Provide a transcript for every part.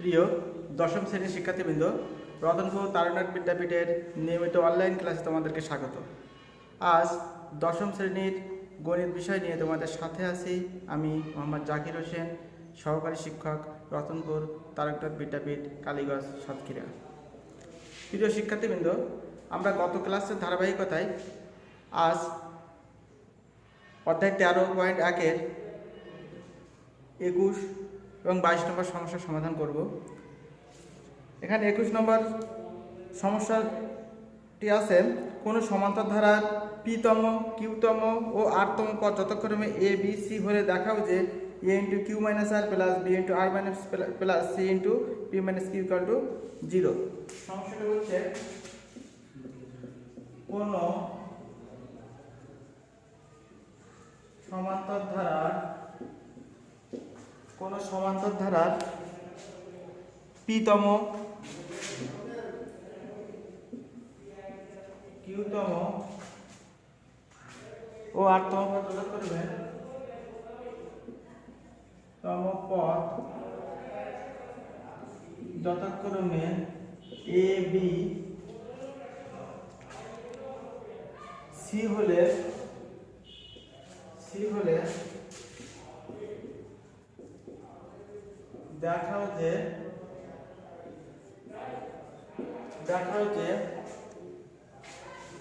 প্রিয় দশম শ্রেণীর শিক্ষার্থীবৃন্দ, রতনপুর তারুণ্যক বিদ্যাপীঠের নিয়মিত অনলাইন ক্লাসে তোমাদেরকে স্বাগত। আজ দশম শ্রেণীর গণিত বিষয় নিয়ে তোমাদের সাথে আছি আমি মোহাম্মদ জাকির হোসেন, সহকারী শিক্ষক, রতনপুর তারুণ্যক বিদ্যাপীঠ, কালীগঞ্জ, সাতক্ষীরা। প্রিয় শিক্ষার্থীবৃন্দ, আমরা গত ক্লাসের ধারাবাহিকতায় আজ অধ্যায় 13.1-এর 21 এবং 22 নম্বর সমস্যার সমাধান করব। এখানে 21 নম্বর সমস্যাটি আছে, কোনো সমান্তর ধারার পিতম, কিউতম ও আরতম পদ যথাক্রমে এ বি সি হলে দেখাও যে A into Q minus R plus B into R minus plus C into P minus Q equal to 0। সমস্যাটা হচ্ছে কোনো সমান্তর ধারার পিতম, কিউতম ও আরতম পদ যথাক্রমে পদ যথাক্রমে এ বি সি হলে দেখাও যে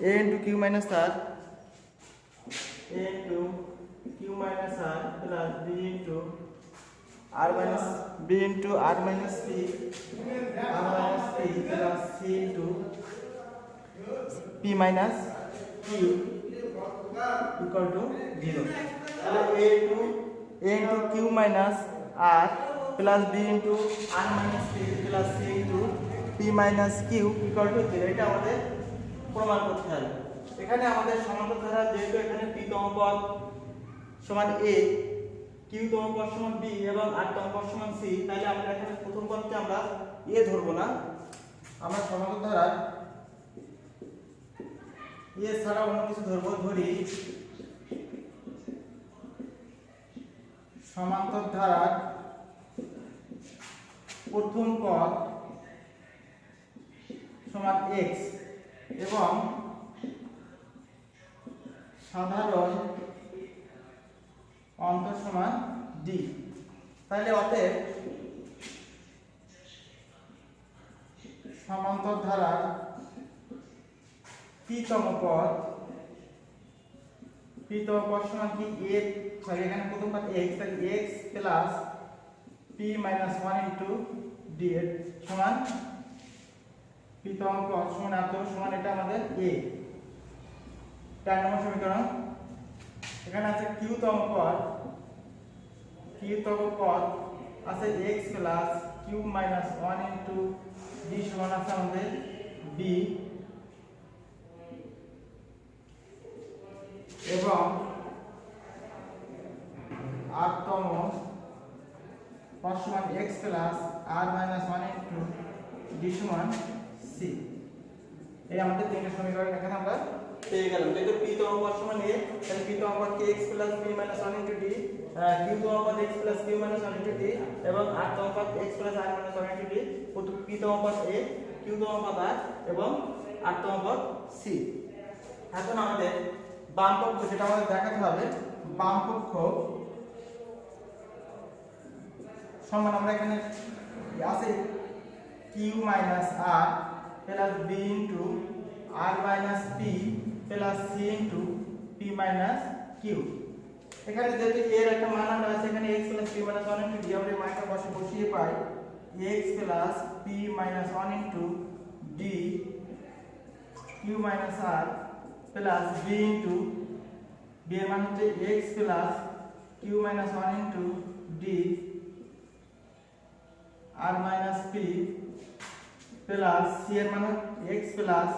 a into q minus r plus b into r minus c r minus p plus c into p minus q equal to 0. a into q minus r plus b into r minus p plus c into p minus q equal to 0. এটা আমাদের প্রমাণ করতে হবে। এখানে আমাদের সমান্তর ধারা যেহেতু এখানে p তম পদ সমান a, q তম পদ সমান b এবং r তম পদ সমান c, তাহলে আমরা এখানে প্রথম পদকে আমরা a ধরব না, আমরা সমান্তর ধারার a ছাড়া অন্য কিছু ধরি। সমান্তর ধারার প্রথম পদ সমান x এবং সাধারণ অন্তর সমান d। তাহলে অতএব সমান্তর ধারার p-তম পদ সমান কি a, এখানে প্রথম পদ x, তাহলে x plus p minus 1 into d এর সমান p-তম পদ সমান এত সমান এটা আমাদের a। 4 নম্বর সমীকরণ। এখানে আছে q-তম পদ আছে x plus q minus 1 into d সমান আছে আমাদের b এবং r-তম পদ সমান x plus r minus 1 into d সমান c। এই আমাদের তিনটে সমীকরণ এখানে আমরা পেয়ে গেলাম। যেহেতু p তম পদ সমান a, তাহলে p তম পদ কে x plus b minus 1 into d, q তম পদ x plus q minus 1 into d এবং r তম পদ x plus r minus 1 into d। প্রথম p তম পদ a, q তম পদ r এবং r তম পদ c। এখন আমাদের বাম পক্ষ যেটা আমাদের দেখাতে হবে, বাম পক্ষ সমান আমরা এখানে আছে q minus r plus b into r minus p plus c into p minus q। এখানে যেহেতু এর একটা মান আমরা আছে, এখানে x plus p minus 1 into d আমরা এই মানটা বসিয়ে পাই x plus p minus 1 into d q minus r plus b into b এর মান হচ্ছে x plus q minus 1 into d r minus p plus c এর মান x plus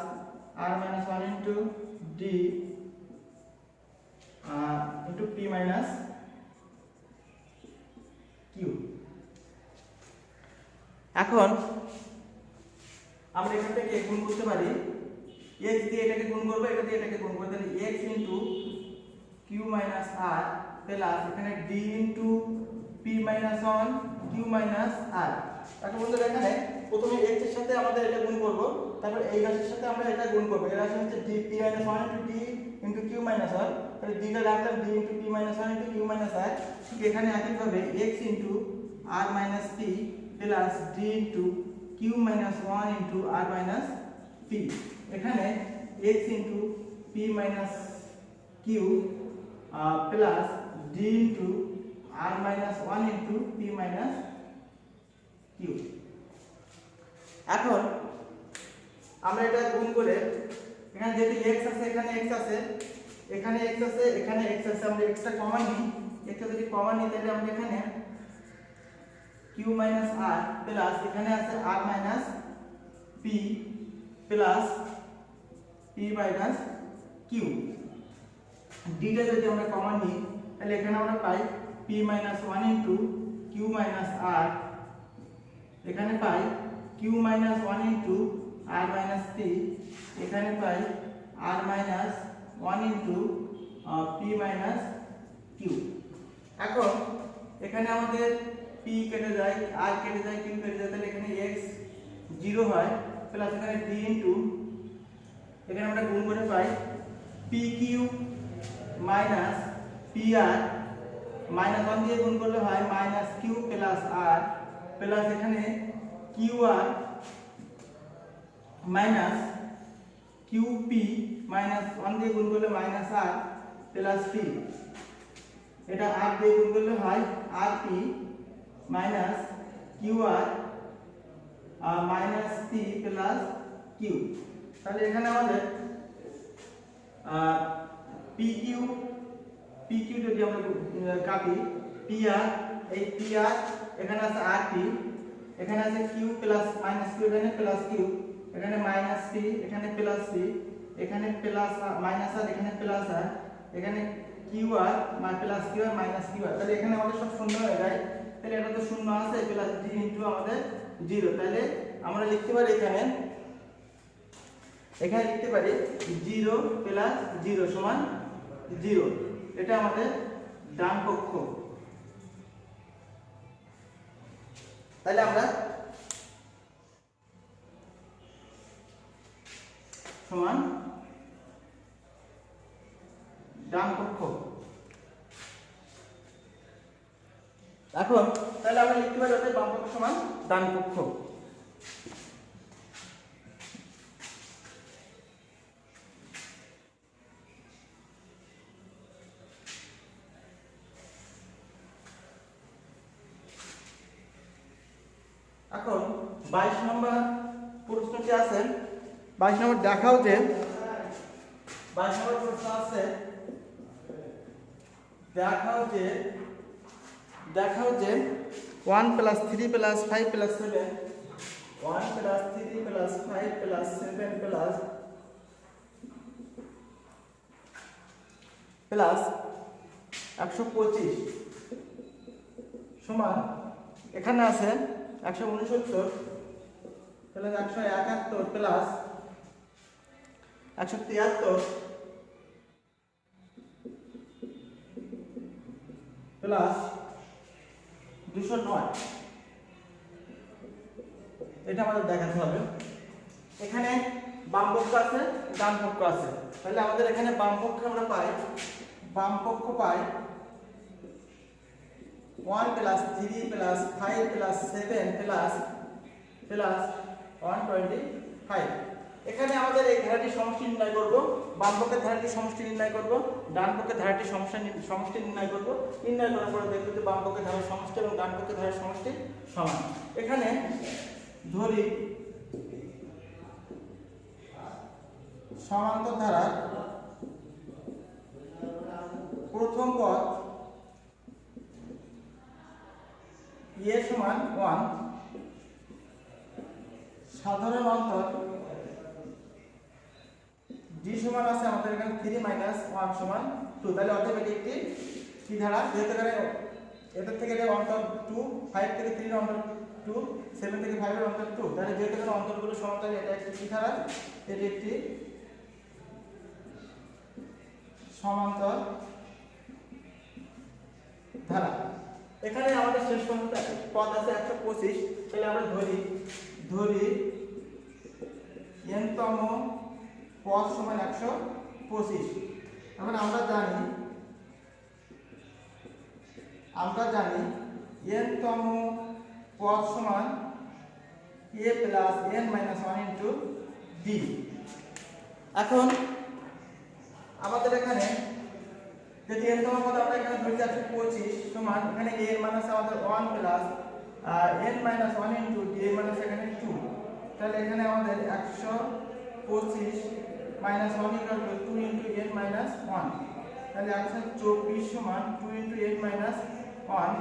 r minus 1 into d into p minus q। এখন আমরা এখান থেকে গুণ করতে পারি, x দিয়ে এটাকে গুণ করব, এটা দিয়ে এটাকে গুণ করব, তাহলে x into q minus r plus এখানে d into p minus 1 q minus r এখন বন্ধুরা এখানে প্রথমে x এর সাথে আমাদের এটা গুণ করব, তারপর এই রাশির সাথে আমরা এটা গুণ করব। এই রাশি হচ্ছে d p - 1 * d * q - 1, তাহলে d টা রাখলাম d * p - 1 * q - r। ঠিক এখানে একইভাবে x * r - p plus d * q - 1 * r - p। এখানে x * p - q plus d * r - 1 * p - q। এখন আমরা এটা গুণ করে এখানে যেহেতু x আছে, এখানে x আছে, এখানে x আছে, এখানে x আছে, আমরা x টা কমন নিই। x টা যদি কমন নিই তাহলে আমরা এখানে q - r প্লাস এখানে আছে r - p plus p - q। d টা যদি আমরা কমন নিই তাহলে এখানে আমরা পাই p - 1 * q - r, এখানে পাই q - 1 * r - p, এখানে পাই r - 1 * p - q। এখন এখানে আমাদের p কেটে যায়, r কেটে যায়, q কেটে যায়, তাহলে এখানে x 0 হয় প্লাস এখানে d এখানে আমরা গুণ করে পাই pq মাইনাস pr, -1 দিয়ে গুণ করলে হয় -q প্লাস r প্লাস এখানে qr মাইনাস qp -1 দিয়ে গুণ করলে -r প্লাস p, এটা r দিয়ে গুণ করলে হয় rp minus qr minus p plus q। তাহলে এখানে আমাদের pq যদি আমরা কাটি pr, এই pr এখানে আছে rp, এখানে আছে q প্লাস মাইনাস q, এখানে প্লাস q, এখানে মাইনাস p, এখানে প্লাস p, এখানে প্লাস মাইনাস r, এখানে প্লাস r, এখানে qr plus qr minus qr। তাহলে এখানে আমাদের সব শূন্য হয়ে যায়, তাহলে এটা তো শূন্য আছে প্লাস d ইনটু আমাদের 0। তাহলে আমরা লিখতে পারি এখানে লিখতে পারি 0 প্লাস 0 সমান 0। এটা আমাদের ডান পক্ষ। তাহলে আমরা সমান ডান পক্ষ। এখন তাহলে আমরা লিখতে পারি অর্থাৎ বাম পক্ষ সমান ডান পক্ষ। এখন 22 নম্বর প্রশ্নটি আছে, 22 নম্বর দেখাও যে 22 নম্বর প্রশ্ন আছে, দেখাও যে 1 + 3 + 5 + 7, 1 + 3 + 5 + 7 প্লাস 125 সমান এখানে আছে 169 প্লাস 171 প্লাস 173 প্লাস 209। এটা আমাদের দেখাতে হবে। এখানে বাম পক্ষ আছে, ডান পক্ষ আছে, তাহলে আমাদের এখানে বাম পক্ষ আমরা পাই 1 + 3 + 5 + 7 প্লাস 125। এখানে আমাদের এই ধারাটির সমষ্টি নির্ণয় করব, বাম পক্ষের ধারাটির সমষ্টি নির্ণয় করব, ডান পক্ষের ধারাটির সমষ্টি নির্ণয় করব। নির্ণয় করার পরে দেখব যে বাম পক্ষের ধারার সমষ্টি এবং ডান পক্ষের ধারার সমষ্টি সমান। এখানে ধরি সমান্তর ধারার প্রথম পদ a সমান 1, সাধারণ অন্তর d সমান আছে আমাদের এখানে 3 - 1 সমান 2। তাহলে অটোমেটিক একটি কি ধারা, যেহেতু এখানে এটার থেকে এটা অন্তর 2, 5 থেকে 3 এর অন্তর 2, 7 থেকে 5 এর অন্তর 2, তাহলে যেহেতু এখানে অন্তরগুলো সমান, তাহলে এটা একটি কি ধারা, এটি একটি সমান্তর ধারা। এখানে আমাদের শেষ পর্যন্ত পদ আছে 125, তাহলে আমরা ধরি n তম পদ সমান 125। এখন আমরা জানি n তম পদ সমান a plus n minus 1 into d। এখন আমাদের এখানে যদি n তম পদ আমরা এখানে ধরি 125 সমান এখানে a এর মান আছে আমাদের 1 plus n minus 1 into d এর মান আছে এখানে 2। তাহলে এখানে আমাদের 125 minus 1 equal to 2 into n minus 1। তাহলে 124 সমান 2 ইন্টু n মাইনাস 1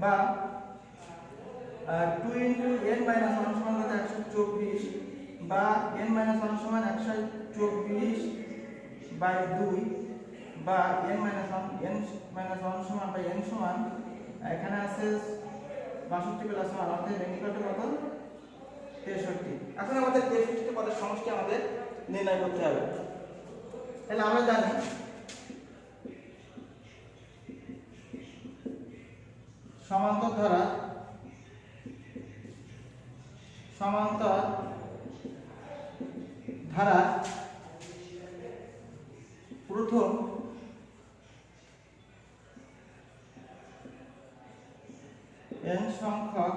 বা 2 ইন্টু n মাইনাস 1 সমান কত 124 বা n মাইনাস 1 সমান 124 বাই 2 বা n মাইনাস 1 সমান বাই n সমান এখানে আছে 62 প্লাস 1 অর্থাৎ n ইকুয়াল টু কত 63। এখন আমাদের 63টি পদের সমষ্টি আমাদের নির্ণয় করতে হবে। তাহলে আমরা জানি সমান্তর ধারা প্রথম n সংখ্যক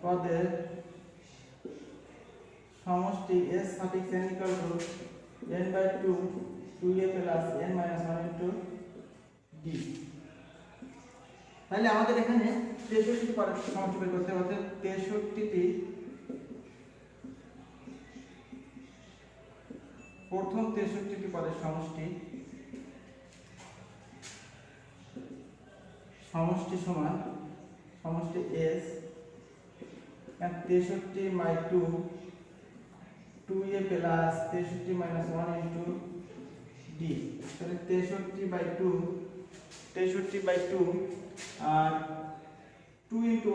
পদের সমষ্টি s suffix n equal to n by 2 2a plus n minus 1 into d। তাহলে আমাদের এখানে 63টি পদের সমষ্টি বের করতে হবে। 63টি প্রথম 63টি পদের সমষ্টি সমান সমষ্টি s 63 by 2 2a plus 63 minus 1 into d। তাহলে 63 বাই 2 আর 2 ইন্টু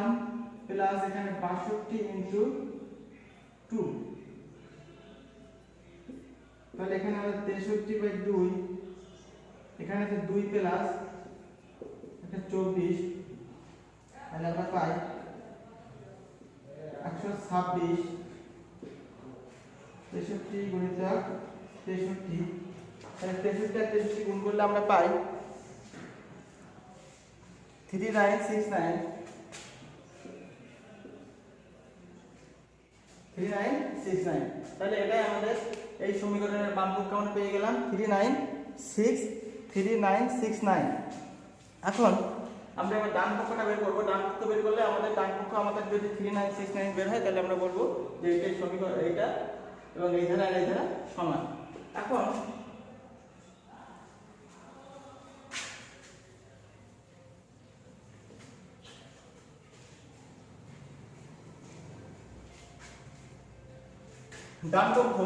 1 প্লাস এখানে 62 ইন্টু 2। তাহলে এখানে আমাদের 63 বাই 2 এখানে আছে 2 প্লাস এটা 24, তাহলে আমরা পাই 126 63 গুণিতক 63। তাহলে 63 আর 63 গুণ করলে আমরা পাই 3969। তাহলে এটাই আমাদের এই সমীকরণের বাম পক্ষ আমরা পেয়ে গেলাম 3969। এখন আমরা এবার ডান পক্ষটা বের করব। ডান পক্ষ বের করলে আমাদের ডান পক্ষ আমাদের যদি 3969 বের হয় তাহলে আমরা বলবো যে এইটাই সমীকরণ, এইটা এবং এই ধারা আর এই ধারা সমান। এখন ডান পক্ষ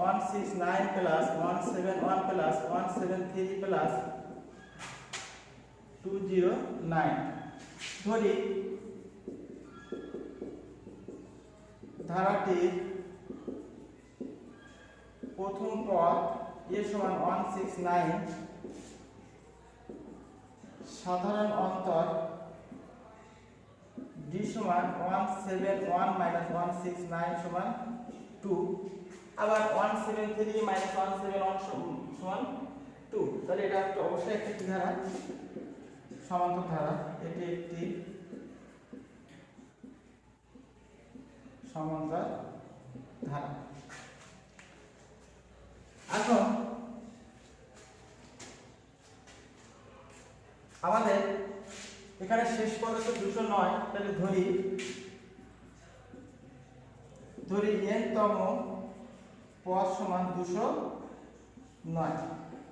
169 প্লাস 171 প্লাস 173 প্লাস 209। ধরি ধারাটির প্রথম পদ a সমান 169, সাধারণ অন্তর d সমান 171 মাইনাস 169 সমান 2, আবার 173 মাইনাস 171 সমান 2। তাহলে এটা অবশ্যই একটি ধারা, সমান্তর ধারা। এটি একটি সমান্তর ধারা। এখন আমাদের এখানে শেষ পর্যন্ত 209, তাহলে ধরি n তম পদ সমান 209।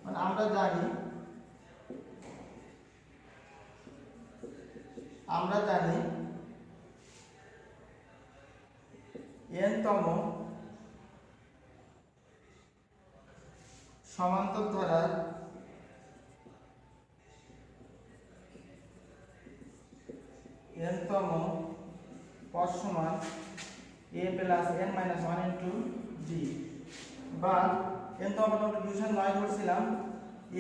মানে আমরা জানি n তম সমান্তর ধারার n তম পদ সমান a plus n minus 1 into d, বা n তো আমরা 209 ধরছিলাম,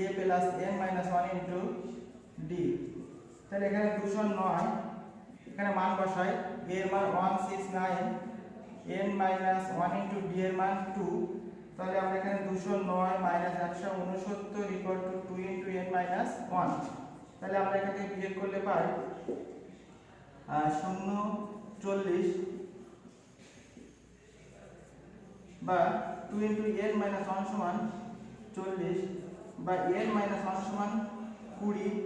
a plus n minus 1 into d। তাহলে এখানে 209, এখানে মান বসাই, a এর মান 169, n মাইনাস 1 ইনটু d এর মান 2। তাহলে আমরা এখানে 209 minus 169 equal to 2 into n minus 1। তাহলে আমরা এখান থেকে বিয়োগ করলে পাই 040 বা 2 ইনটু n মাইনাস 1 সমান 40 বা n মাইনাস 1 সমান 20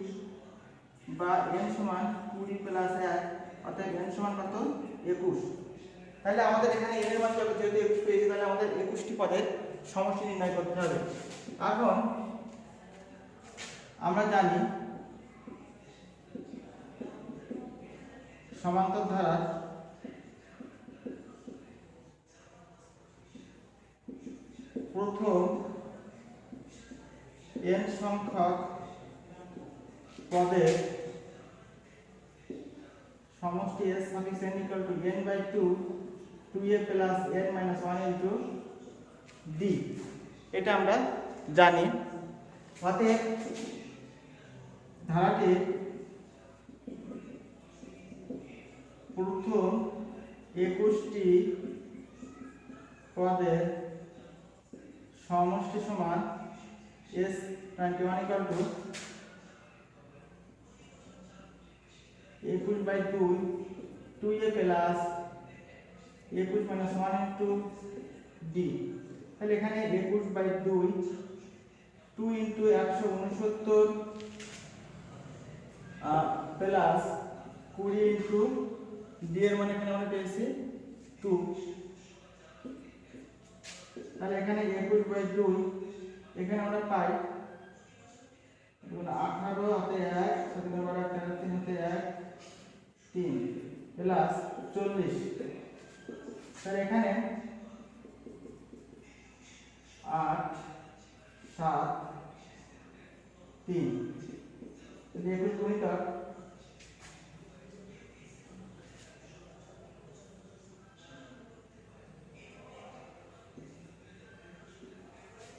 বা n সমান 20 প্লাস 1, অর্থাৎ n সমান কত? 21। তাহলে আমাদের এখানে n এর মান যেহেতু 21 পেয়েছি, তাহলে আমাদের 21টি পদের সমষ্টি নির্ণয় করতে হবে। এখন আমরা জানি সমান্তর ধারা প্রথম n সংখ্যক পদের সমষ্টি s suffix n equal to n by 2 2a plus n minus 1 into d। এটা আমরা জানি। অতএব ধারাটির প্রথম 21টি পদের সমষ্টি সমান s21 equal to 21 by 2 2a plus 21 minus 1 into d। তাহলে এখানে 21 by 2 2 into 169 plus 20 into d এর মানে এখানে আমরা পেয়েছি 2। তাহলে এখানে 21 বাই 2 এখানে আমরা পাই 18 হাতে 1 7 এর বড় 3 হাতে 1 3 প্লাস 40। তাহলে এখানে 8 7 3 21 গুণিতক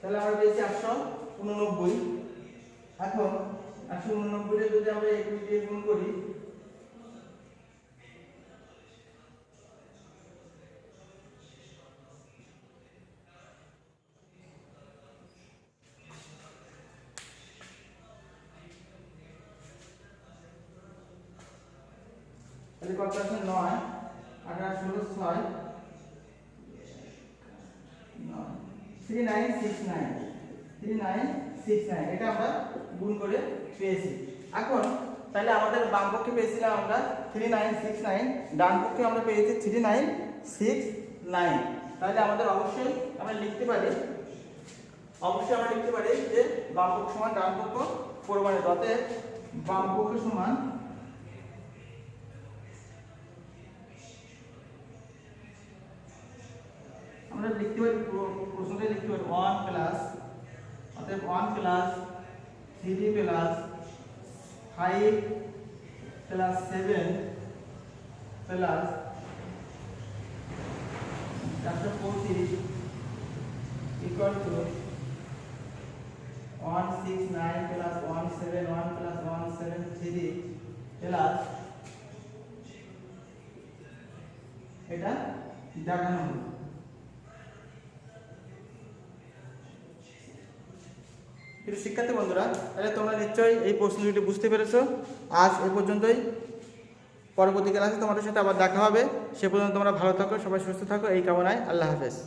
তাহলে আমরা পেয়েছি 889। এখন 889 এর যদি আমরা 21 দিয়ে গুণ করি, তাহলে কত আছে? 9 18 16 6 9 3969 এটা আমরা গুণ করে পেয়েছি। এখন তাহলে আমাদের বাম পক্ষে পেয়েছিলাম আমরা 3969, ডান পক্ষে আমরা পেয়েছি 3969। তাহলে আমাদের অবশ্যই আমরা লিখতে পারি যে বাম পক্ষ সমান ডান পক্ষ প্রমাণিত। অতএব বাম পক্ষ সমান আমরা লিখতে পারি, প্রশ্নটা লিখতে পারি 1 প্লাস, অতএব 1 plus 3 plus 5 plus 7 plus 425 equal to 169 plus 171 plus 173 plus এটা দেখানো হলো। কিন্তু শিক্ষার্থী বন্ধুরা, তাহলে তোমরা নিশ্চয়ই এই প্রশ্ন দুটি বুঝতে পেরেছো। আজ এ পর্যন্তই। পরবর্তী ক্লাসে তোমাদের সাথে আবার দেখা হবে। সে পর্যন্ত তোমরা ভালো থাকো, সবাই সুস্থ থাকো, এই কামনায়। আল্লাহ হাফেজ।